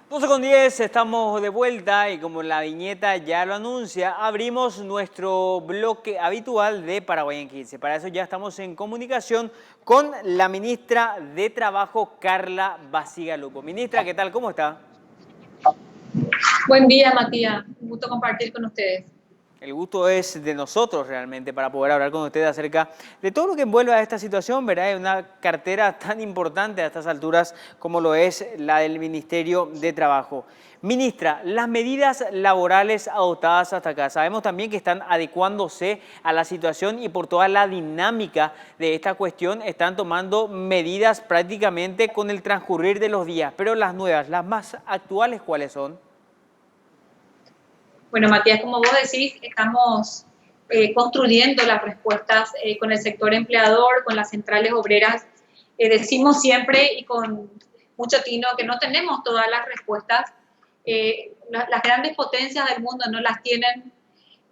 12:10, estamos de vuelta y como la viñeta ya lo anuncia, abrimos nuestro bloque habitual de Paraguay en 15. Para eso ya estamos en comunicación con la ministra de Trabajo, Carla Bacigalupo. Ministra, ¿qué tal? ¿Cómo está? Buen día, Matías. Un gusto compartir con ustedes. El gusto es de nosotros realmente para poder hablar con ustedes acerca de todo lo que envuelve a esta situación, ¿verdad? Una cartera tan importante a estas alturas como lo es la del Ministerio de Trabajo. Ministra, las medidas laborales adoptadas hasta acá, sabemos también que están adecuándose a la situación y por toda la dinámica de esta cuestión están tomando medidas prácticamente con el transcurrir de los días, pero las nuevas, las más actuales, ¿cuáles son? Bueno, Matías, como vos decís, estamos construyendo las respuestas con el sector empleador, con las centrales obreras. Decimos siempre y con mucho tino que no tenemos todas las respuestas. Las grandes potencias del mundo no las tienen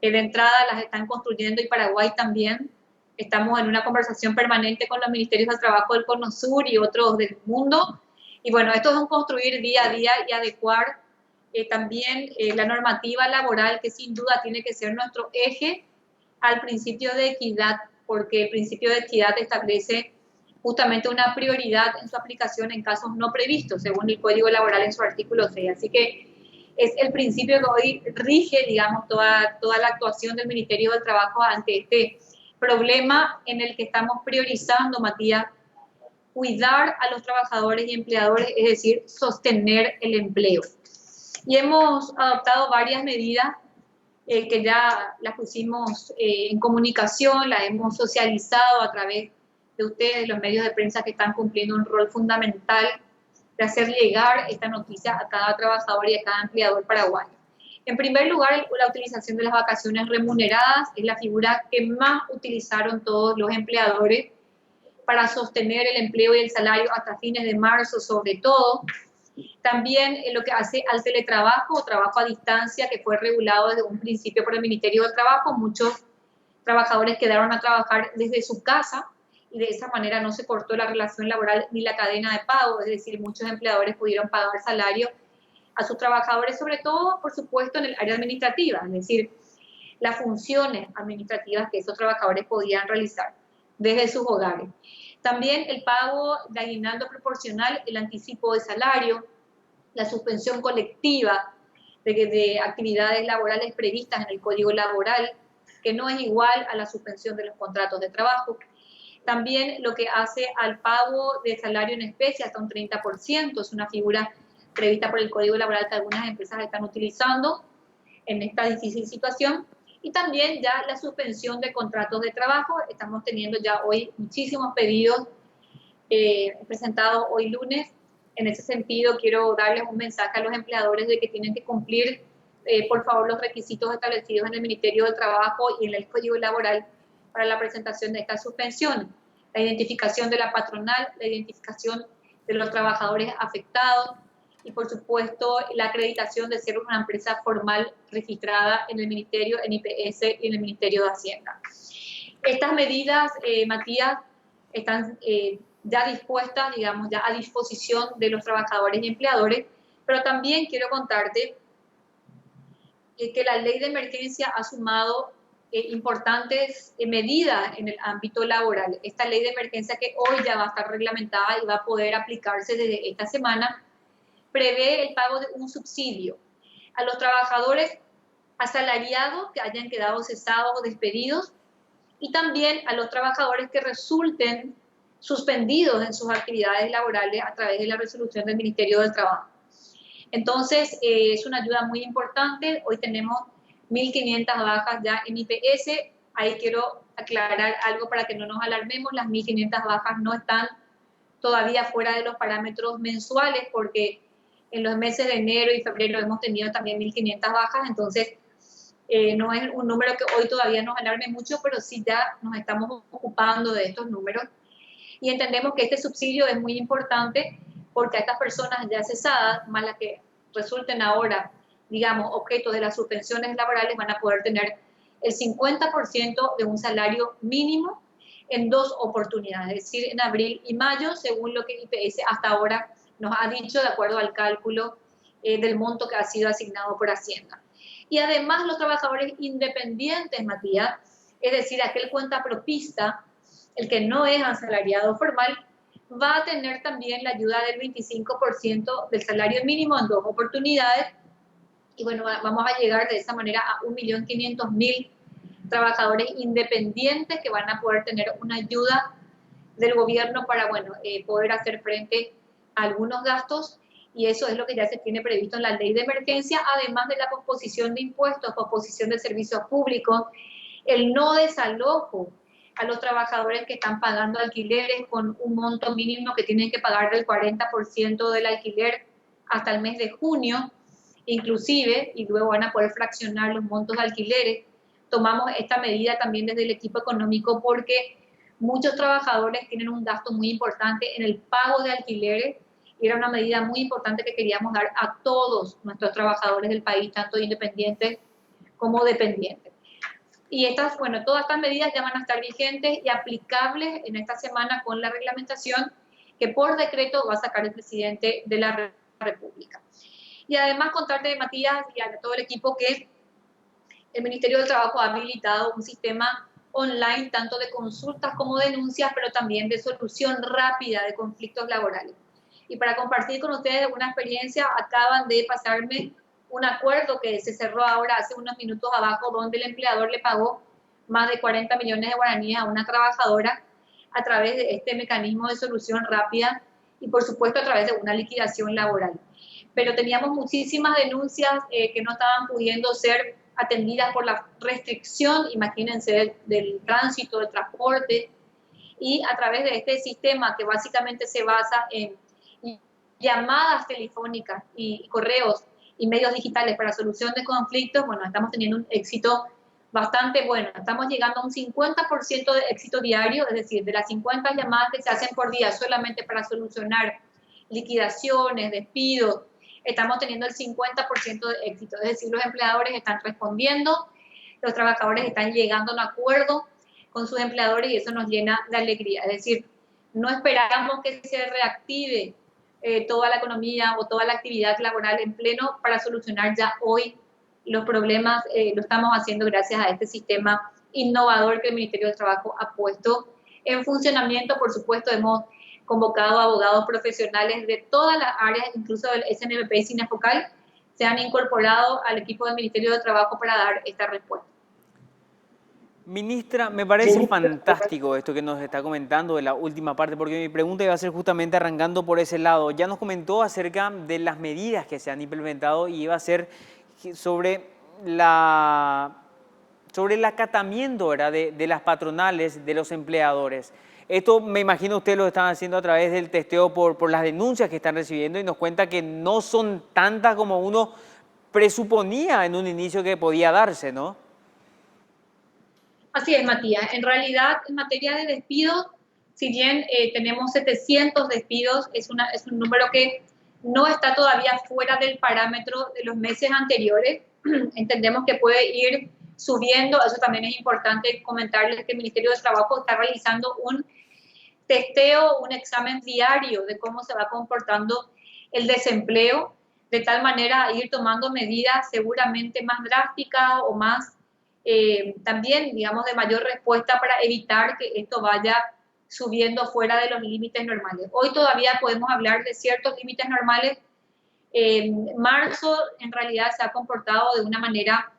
de entrada, las están construyendo y Paraguay también. Estamos en una conversación permanente con los ministerios de trabajo del Cono Sur y otros del mundo. Y bueno, esto es un construir día a día y adecuar también la normativa laboral, que sin duda tiene que ser nuestro eje, al principio de equidad, porque el principio de equidad establece justamente una prioridad en su aplicación en casos no previstos, según el Código Laboral en su artículo 6. Así que es el principio que hoy rige, digamos, toda la actuación del Ministerio del Trabajo ante este problema en el que estamos priorizando, Matías, cuidar a los trabajadores y empleadores, es decir, sostener el empleo. Y hemos adoptado varias medidas que ya las pusimos en comunicación, las hemos socializado a través de ustedes, los medios de prensa que están cumpliendo un rol fundamental de hacer llegar esta noticia a cada trabajador y a cada empleador paraguayo. En primer lugar, la utilización de las vacaciones remuneradas es la figura que más utilizaron todos los empleadores para sostener el empleo y el salario hasta fines de marzo, sobre todo. También lo que hace al teletrabajo o trabajo a distancia, que fue regulado desde un principio por el Ministerio del Trabajo. Muchos trabajadores quedaron a trabajar desde su casa y de esa manera no se cortó la relación laboral ni la cadena de pago, es decir, muchos empleadores pudieron pagar salario a sus trabajadores, sobre todo, por supuesto, en el área administrativa, es decir, las funciones administrativas que esos trabajadores podían realizar desde sus hogares. También el pago de aguinaldo proporcional, el anticipo de salario, la suspensión colectiva de actividades laborales previstas en el Código Laboral, que no es igual a la suspensión de los contratos de trabajo. También lo que hace al pago de salario en especie hasta un 30%, es una figura prevista por el Código Laboral que algunas empresas están utilizando en esta difícil situación. Y también ya la suspensión de contratos de trabajo. Estamos teniendo ya hoy muchísimos pedidos presentados hoy lunes. En ese sentido, quiero darles un mensaje a los empleadores de que tienen que cumplir, por favor, los requisitos establecidos en el Ministerio del Trabajo y en el Código Laboral para la presentación de esta suspensión. La identificación de la patronal, la identificación de los trabajadores afectados, y por supuesto la acreditación de ser una empresa formal registrada en el Ministerio, en IPS y en el Ministerio de Hacienda. Estas medidas, Matías, están ya dispuestas, digamos, ya a disposición de los trabajadores y empleadores, pero también quiero contarte que la ley de emergencia ha sumado importantes medidas en el ámbito laboral. Esta ley de emergencia, que hoy ya va a estar reglamentada y va a poder aplicarse desde esta semana, prevé el pago de un subsidio a los trabajadores asalariados que hayan quedado cesados o despedidos y también a los trabajadores que resulten suspendidos en sus actividades laborales a través de la resolución del Ministerio del Trabajo. Entonces, es una ayuda muy importante. Hoy tenemos 1.500 bajas ya en IPS. Ahí quiero aclarar algo para que no nos alarmemos. Las 1.500 bajas no están todavía fuera de los parámetros mensuales, porque en los meses de enero y febrero hemos tenido también 1.500 bajas, entonces no es un número que hoy todavía nos alarme mucho, pero sí ya nos estamos ocupando de estos números. Y entendemos que este subsidio es muy importante porque a estas personas ya cesadas, más las que resulten ahora, digamos, objeto de las suspensiones laborales, van a poder tener el 50% de un salario mínimo en 2 oportunidades, es decir, en abril y mayo, según lo que el IPS hasta ahora nos ha dicho, de acuerdo al cálculo del monto que ha sido asignado por Hacienda. Y además los trabajadores independientes, Matías, es decir, aquel cuentapropista, el que no es asalariado formal, va a tener también la ayuda del 25% del salario mínimo en 2 oportunidades. Y bueno, vamos a llegar de esa manera a 1.500.000 trabajadores independientes que van a poder tener una ayuda del gobierno para, bueno, poder hacer frente a algunos gastos, y eso es lo que ya se tiene previsto en la ley de emergencia, además de la posposición de impuestos, posposición de servicios públicos, el no desalojo a los trabajadores que están pagando alquileres con un monto mínimo que tienen que pagar del 40% del alquiler hasta el mes de junio, inclusive, y luego van a poder fraccionar los montos de alquileres. Tomamos esta medida también desde el equipo económico porque muchos trabajadores tienen un gasto muy importante en el pago de alquileres y era una medida muy importante que queríamos dar a todos nuestros trabajadores del país, tanto independientes como dependientes. Y estas, bueno, todas estas medidas ya van a estar vigentes y aplicables en esta semana con la reglamentación que por decreto va a sacar el presidente de la República. Y además contarte, Matías, y a todo el equipo que el Ministerio del Trabajo ha habilitado un sistema online tanto de consultas como denuncias, pero también de solución rápida de conflictos laborales. Y para compartir con ustedes una experiencia, acaban de pasarme un acuerdo que se cerró ahora hace unos minutos abajo, donde el empleador le pagó más de 40 millones de guaraníes a una trabajadora a través de este mecanismo de solución rápida y por supuesto a través de una liquidación laboral. Pero teníamos muchísimas denuncias que no estaban pudiendo ser atendidas por la restricción, imagínense, del tránsito, del transporte, y a través de este sistema que básicamente se basa en llamadas telefónicas y correos y medios digitales para solución de conflictos, bueno, estamos teniendo un éxito bastante bueno. Estamos llegando a un 50% de éxito diario, es decir, de las 50 llamadas que se hacen por día solamente para solucionar liquidaciones, despidos, estamos teniendo el 50% de éxito. Es decir, los empleadores están respondiendo, los trabajadores están llegando a un acuerdo con sus empleadores y eso nos llena de alegría. Es decir, no esperamos que se reactive toda la economía o toda la actividad laboral en pleno para solucionar ya hoy los problemas. Lo estamos haciendo gracias a este sistema innovador que el Ministerio del Trabajo ha puesto en funcionamiento. Por supuesto, hemos convocado a abogados profesionales de todas las áreas, incluso del SNBP y Cinefocal, se han incorporado al equipo del Ministerio de Trabajo para dar esta respuesta. Ministra, me parece fantástico esto que nos está comentando de la última parte, porque mi pregunta iba a ser justamente arrancando por ese lado. Ya nos comentó acerca de las medidas que se han implementado y iba a ser sobre el acatamiento, ¿verdad?, de las patronales, de los empleadores. Esto me imagino ustedes lo están haciendo a través del testeo por las denuncias que están recibiendo y nos cuenta que no son tantas como uno presuponía en un inicio que podía darse, ¿no? Así es, Matías. En realidad, en materia de despidos, si bien tenemos 700 despidos, es un número que no está todavía fuera del parámetro de los meses anteriores. Entendemos que puede ir subiendo. Eso también es importante comentarles que el Ministerio de Trabajo está realizando un testeo, un examen diario de cómo se va comportando el desempleo, de tal manera a ir tomando medidas seguramente más drásticas o más también, digamos, de mayor respuesta para evitar que esto vaya subiendo fuera de los límites normales. Hoy todavía podemos hablar de ciertos límites normales. Marzo en realidad se ha comportado de una manera,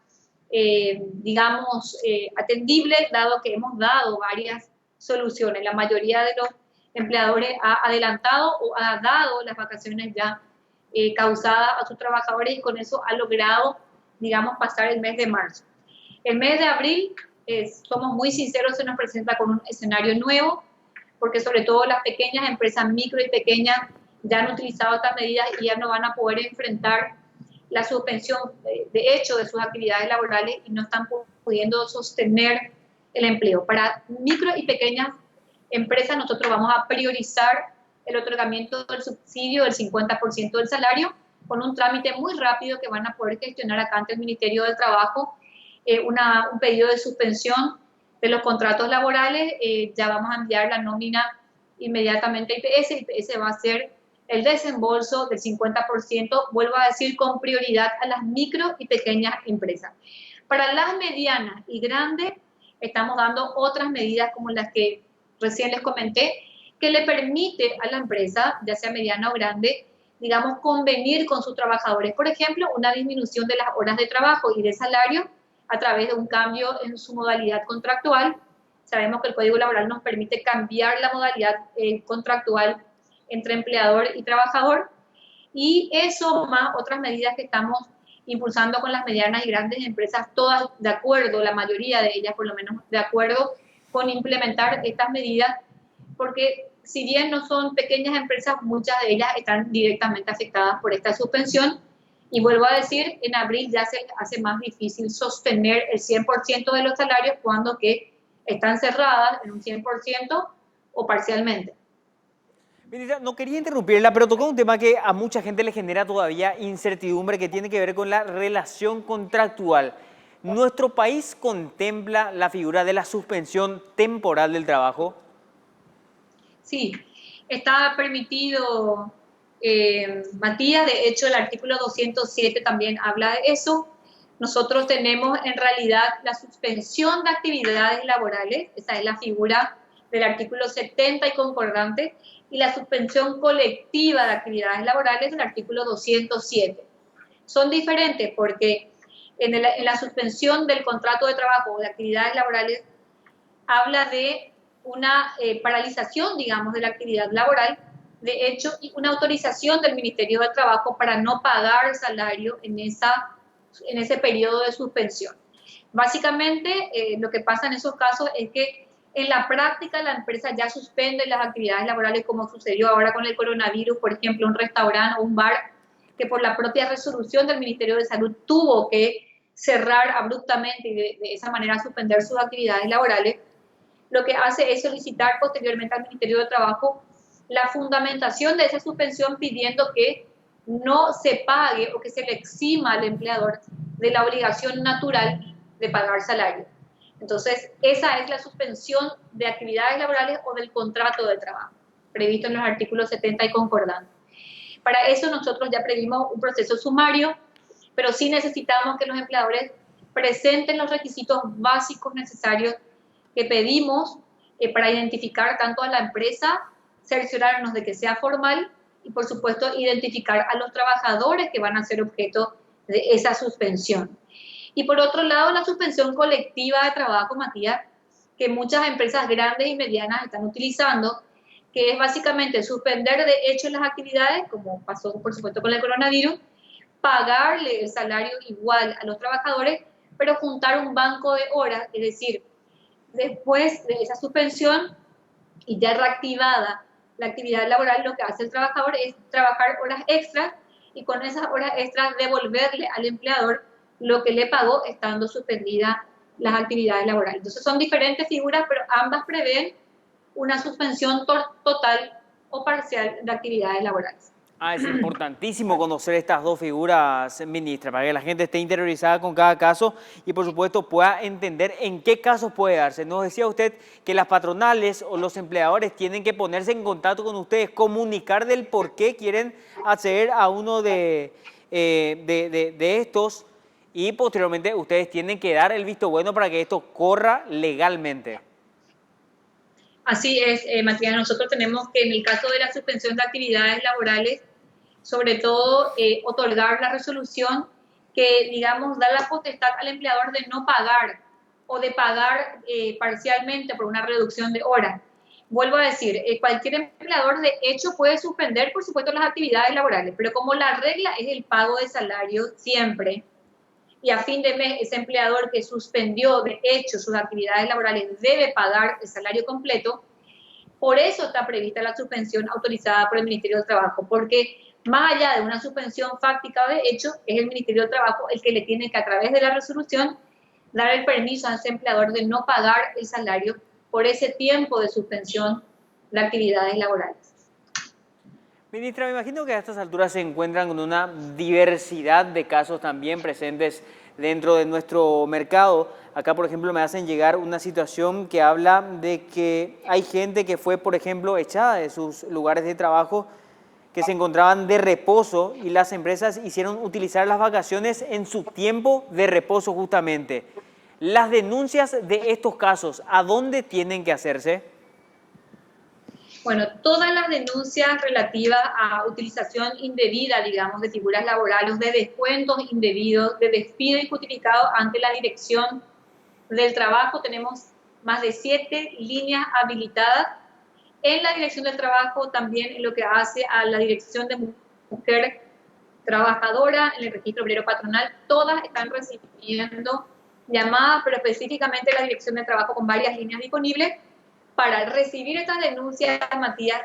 digamos, atendible, dado que hemos dado varias soluciones. La mayoría de los empleadores ha adelantado o ha dado las vacaciones ya causadas a sus trabajadores y con eso ha logrado, digamos, pasar el mes de marzo. El mes de abril, somos muy sinceros, se nos presenta con un escenario nuevo, porque sobre todo las pequeñas empresas, micro y pequeñas, ya han utilizado estas medidas y ya no van a poder enfrentar la suspensión de hecho de sus actividades laborales y no están pudiendo sostener el empleo. Para micro y pequeñas empresas nosotros vamos a priorizar el otorgamiento del subsidio del 50% del salario con un trámite muy rápido que van a poder gestionar acá ante el Ministerio del Trabajo, un pedido de suspensión de los contratos laborales, ya vamos a enviar la nómina inmediatamente a IPS. IPS va a hacer el desembolso del 50%, vuelvo a decir, con prioridad a las micro y pequeñas empresas. Para las medianas y grandes, estamos dando otras medidas como las que recién les comenté, que le permite a la empresa, ya sea mediana o grande, digamos, convenir con sus trabajadores. Por ejemplo, una disminución de las horas de trabajo y de salario a través de un cambio en su modalidad contractual. Sabemos que el Código Laboral nos permite cambiar la modalidad contractual entre empleador y trabajador, y eso más otras medidas que estamos impulsando con las medianas y grandes empresas, todas de acuerdo, la mayoría de ellas por lo menos de acuerdo con implementar estas medidas, porque si bien no son pequeñas empresas, muchas de ellas están directamente afectadas por esta suspensión. Y vuelvo a decir, en abril ya se hace más difícil sostener el 100% de los salarios cuando que están cerradas en un 100% o parcialmente. Ministra, no quería interrumpirla, pero tocó un tema que a mucha gente le genera todavía incertidumbre, que tiene que ver con la relación contractual. ¿Nuestro país contempla la figura de la suspensión temporal del trabajo? Sí, está permitido, Matías. De hecho, el artículo 207 también habla de eso. Nosotros tenemos en realidad la suspensión de actividades laborales, esa es la figura del artículo 70 y concordante, y la suspensión colectiva de actividades laborales del artículo 207. Son diferentes porque en la suspensión del contrato de trabajo o de actividades laborales habla de una paralización, digamos, de la actividad laboral, de hecho, y una autorización del Ministerio de Trabajo para no pagar salario en ese periodo de suspensión. Básicamente, lo que pasa en esos casos es que en la práctica la empresa ya suspende las actividades laborales, como sucedió ahora con el coronavirus, por ejemplo, un restaurante o un bar que por la propia resolución del Ministerio de Salud tuvo que cerrar abruptamente y de esa manera suspender sus actividades laborales. Lo que hace es solicitar posteriormente al Ministerio de Trabajo la fundamentación de esa suspensión, pidiendo que no se pague o que se le exima al empleador de la obligación natural de pagar salario. Entonces, esa es la suspensión de actividades laborales o del contrato de trabajo, previsto en los artículos 70 y concordantes. Para eso nosotros ya previmos un proceso sumario, pero sí necesitamos que los empleadores presenten los requisitos básicos necesarios que pedimos para identificar tanto a la empresa, cerciorarnos de que sea formal y, por supuesto, identificar a los trabajadores que van a ser objeto de esa suspensión. Y por otro lado, la suspensión colectiva de trabajo, Matías, que muchas empresas grandes y medianas están utilizando, que es básicamente suspender de hecho las actividades, como pasó por supuesto con el coronavirus, pagarle el salario igual a los trabajadores, pero juntar un banco de horas, es decir, después de esa suspensión y ya reactivada la actividad laboral, lo que hace el trabajador es trabajar horas extras y con esas horas extras devolverle al empleador lo que le pagó estando suspendidas las actividades laborales. Entonces son diferentes figuras, pero ambas prevén una suspensión total o parcial de actividades laborales. Es importantísimo conocer estas dos figuras, ministra, para que la gente esté interiorizada con cada caso y por supuesto pueda entender en qué casos puede darse. Nos decía usted que las patronales o los empleadores tienen que ponerse en contacto con ustedes, comunicar del por qué quieren acceder a uno de estos, y posteriormente ustedes tienen que dar el visto bueno para que esto corra legalmente. Así es, Matías. Nosotros tenemos que, en el caso de la suspensión de actividades laborales, sobre todo otorgar la resolución que, digamos, da la potestad al empleador de no pagar o de pagar parcialmente por una reducción de horas. Vuelvo a decir, cualquier empleador de hecho puede suspender, por supuesto, las actividades laborales, pero como la regla es el pago de salario siempre, y a fin de mes ese empleador que suspendió de hecho sus actividades laborales debe pagar el salario completo, por eso está prevista la suspensión autorizada por el Ministerio de Trabajo, porque más allá de una suspensión fáctica o de hecho, es el Ministerio de Trabajo el que le tiene que, a través de la resolución, dar el permiso a ese empleador de no pagar el salario por ese tiempo de suspensión de actividades laborales. Ministra, me imagino que a estas alturas se encuentran con una diversidad de casos también presentes dentro de nuestro mercado. Acá, por ejemplo, me hacen llegar una situación que habla de que hay gente que fue, por ejemplo, echada de sus lugares de trabajo, que se encontraban de reposo y las empresas hicieron utilizar las vacaciones en su tiempo de reposo justamente. Las denuncias de estos casos, ¿a dónde tienen que hacerse? Bueno, todas las denuncias relativas a utilización indebida, digamos, de figuras laborales, de descuentos indebidos, de despido injustificado ante la Dirección del Trabajo, tenemos más de 7 líneas habilitadas. En la Dirección del Trabajo, también en lo que hace a la Dirección de Mujer Trabajadora, en el Registro Obrero Patronal, todas están recibiendo llamadas, pero específicamente la Dirección del Trabajo con varias líneas disponibles. Para recibir estas denuncias, Matías,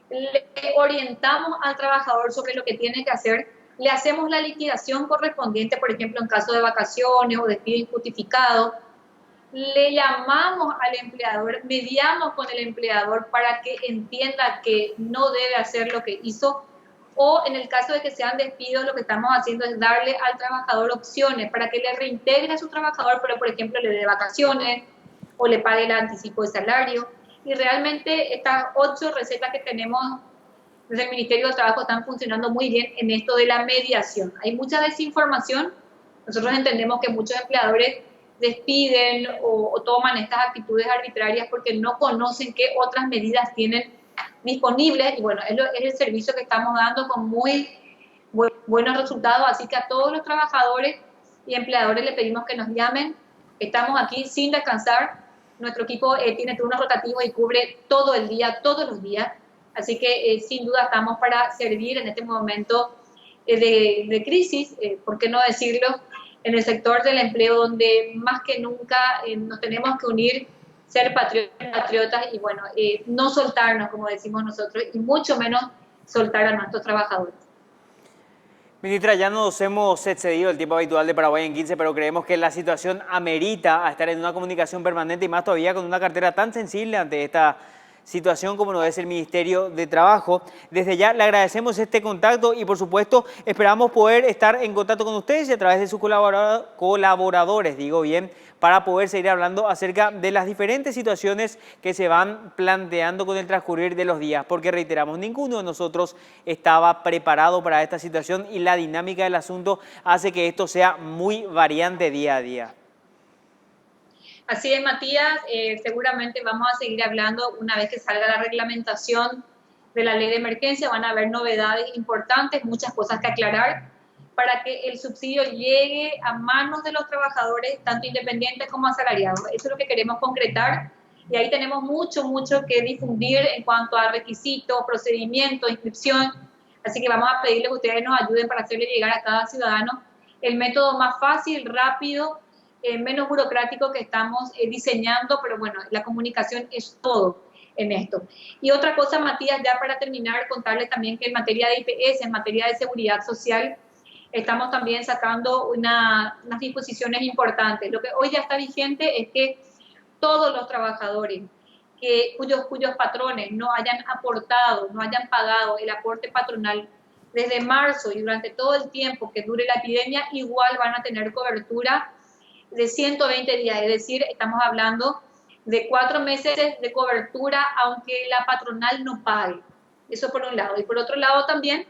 le orientamos al trabajador sobre lo que tiene que hacer, le hacemos la liquidación correspondiente, por ejemplo, en caso de vacaciones o despido injustificado, le llamamos al empleador, mediamos con el empleador para que entienda que no debe hacer lo que hizo, o en el caso de que sean despidos, lo que estamos haciendo es darle al trabajador opciones para que le reintegre a su trabajador, pero por ejemplo le dé vacaciones o le pague el anticipo de salario. Y realmente estas 8 recetas que tenemos desde el Ministerio de Trabajo están funcionando muy bien en esto de la mediación. Hay mucha desinformación. Nosotros entendemos que muchos empleadores despiden o toman estas actitudes arbitrarias porque no conocen qué otras medidas tienen disponibles. Y bueno, es el servicio que estamos dando con muy buenos resultados. Así que a todos los trabajadores y empleadores le pedimos que nos llamen. Estamos aquí sin descansar. Nuestro equipo tiene turnos rotativos y cubre todo el día, todos los días. Así que sin duda estamos para servir en este momento de crisis, ¿por qué no decirlo? En el sector del empleo, donde más que nunca nos tenemos que unir, ser patriotas y bueno, no soltarnos, como decimos nosotros, y mucho menos soltar a nuestros trabajadores. Ministra, ya nos hemos excedido el tiempo habitual de Paraguay en 15, pero creemos que la situación amerita a estar en una comunicación permanente y más todavía con una cartera tan sensible ante esta situación como lo es el Ministerio de Trabajo. Desde ya le agradecemos este contacto y por supuesto esperamos poder estar en contacto con ustedes y a través de sus colaboradores, digo bien, para poder seguir hablando acerca de las diferentes situaciones que se van planteando con el transcurrir de los días, porque reiteramos, ninguno de nosotros estaba preparado para esta situación y la dinámica del asunto hace que esto sea muy variante día a día. Así es, Matías, seguramente vamos a seguir hablando una vez que salga la reglamentación de la ley de emergencia, van a haber novedades importantes, muchas cosas que aclarar para que el subsidio llegue a manos de los trabajadores, tanto independientes como asalariados. Eso es lo que queremos concretar y ahí tenemos mucho que difundir en cuanto a requisitos, procedimientos, inscripción. Así que vamos a pedirles que ustedes nos ayuden para hacerle llegar a cada ciudadano el método más fácil, rápido, menos burocrático que estamos diseñando, pero bueno, la comunicación es todo en esto. Y otra cosa, Matías, ya para terminar, contarles también que en materia de IPS, en materia de seguridad social, estamos también sacando unas disposiciones importantes. Lo que hoy ya está vigente es que todos los trabajadores cuyos patrones no hayan aportado, no hayan pagado el aporte patronal desde marzo y durante todo el tiempo que dure la epidemia, igual van a tener cobertura de 120 días, es decir, estamos hablando de 4 meses de cobertura, aunque la patronal no pague. Eso por un lado. Y por otro lado también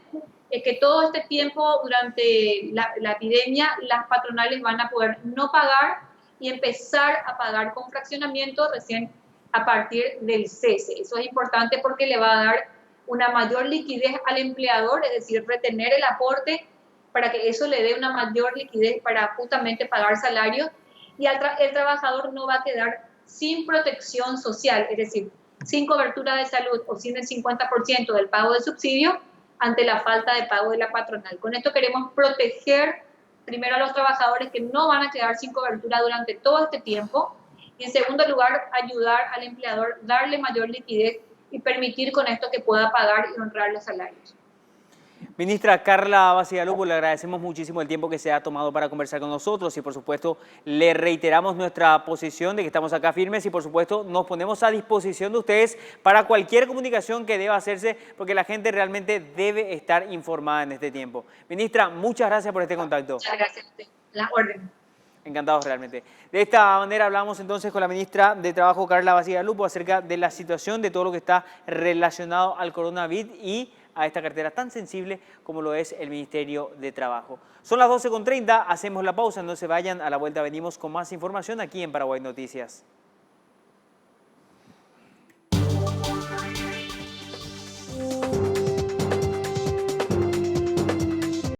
es que todo este tiempo durante la epidemia, las patronales van a poder no pagar y empezar a pagar con fraccionamiento recién a partir del cese. Eso es importante porque le va a dar una mayor liquidez al empleador, es decir, retener el aporte para que eso le dé una mayor liquidez para justamente pagar salarios y el trabajador no va a quedar sin protección social, es decir, sin cobertura de salud o sin el 50% del pago de subsidio ante la falta de pago de la patronal. Con esto queremos proteger primero a los trabajadores que no van a quedar sin cobertura durante todo este tiempo y en segundo lugar ayudar al empleador, darle mayor liquidez y permitir con esto que pueda pagar y honrar los salarios. Ministra Carla Bacigalupo, le agradecemos muchísimo el tiempo que se ha tomado para conversar con nosotros y por supuesto le reiteramos nuestra posición de que estamos acá firmes y por supuesto nos ponemos a disposición de ustedes para cualquier comunicación que deba hacerse porque la gente realmente debe estar informada en este tiempo. Ministra, muchas gracias por este contacto. Muchas gracias a usted. La orden. Encantados realmente. De esta manera hablamos entonces con la ministra de Trabajo, Carla Basigalupo, acerca de la situación de todo lo que está relacionado al coronavirus y a esta cartera tan sensible como lo es el Ministerio de Trabajo. Son las 12:30, hacemos la pausa, no se vayan, a la vuelta venimos con más información aquí en Paraguay Noticias.